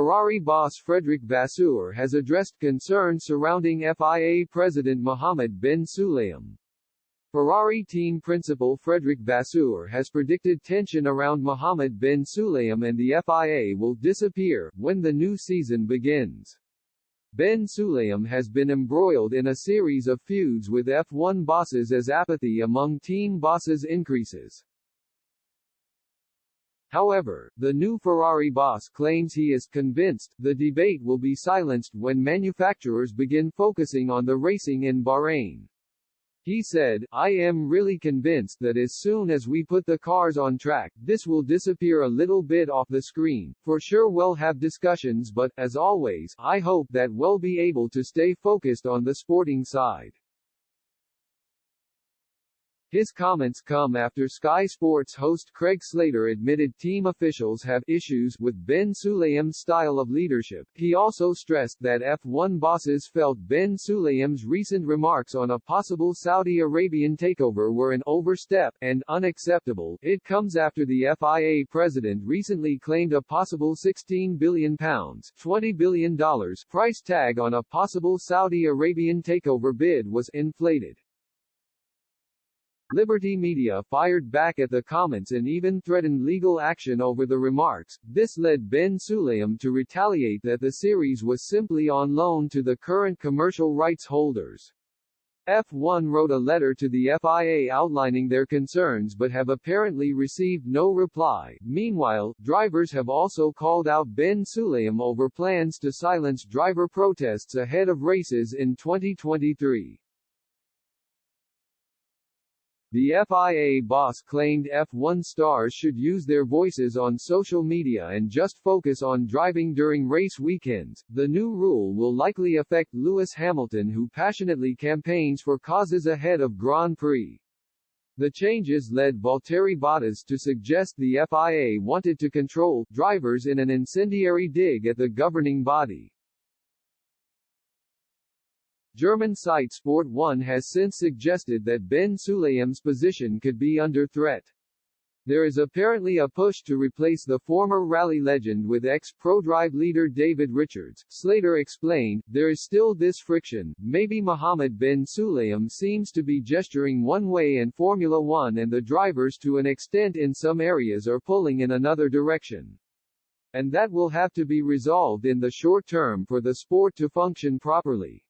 Ferrari boss Fred Vasseur has addressed concerns surrounding FIA President Mohammed bin Sulayem. Ferrari team principal Fred Vasseur has predicted tension around Mohammed bin Sulayem and the FIA will disappear when the new season begins. Bin Sulayem has been embroiled in a series of feuds with F1 bosses as apathy among team bosses increases. However, the new Ferrari boss claims he is convinced the debate will be silenced when manufacturers begin focusing on the racing in Bahrain. He said, "I am really convinced that as soon as we put the cars on track, this will disappear a little bit off the screen. For sure we'll have discussions but, as always, I hope that we'll be able to stay focused on the sporting side." His comments come after Sky Sports host Craig Slater admitted team officials have issues with bin Sulayem's style of leadership. He also stressed that F1 bosses felt bin Sulayem's recent remarks on a possible Saudi Arabian takeover were an overstep and unacceptable. It comes after the FIA president recently claimed a possible £16 billion ($20 billion) price tag on a possible Saudi Arabian takeover bid was inflated. Liberty Media fired back at the comments and even threatened legal action over the remarks. This led bin Sulayem to retaliate that the series was simply on loan to the current commercial rights holders. F1 wrote a letter to the FIA outlining their concerns but have apparently received no reply. Meanwhile, drivers have also called out bin Sulayem over plans to silence driver protests ahead of races in 2023. The FIA boss claimed F1 stars should use their voices on social media and just focus on driving during race weekends. The new rule will likely affect Lewis Hamilton, who passionately campaigns for causes ahead of Grand Prix. The changes led Valtteri Bottas to suggest the FIA wanted to control drivers in an incendiary dig at the governing body. German site Sport1 has since suggested that bin Sulayem's position could be under threat. There is apparently a push to replace the former rally legend with ex-ProDrive leader David Richards. Slater explained, "There is still this friction. Maybe Mohammed bin Sulayem seems to be gesturing one way and Formula One and the drivers to an extent in some areas are pulling in another direction. And that will have to be resolved in the short term for the sport to function properly."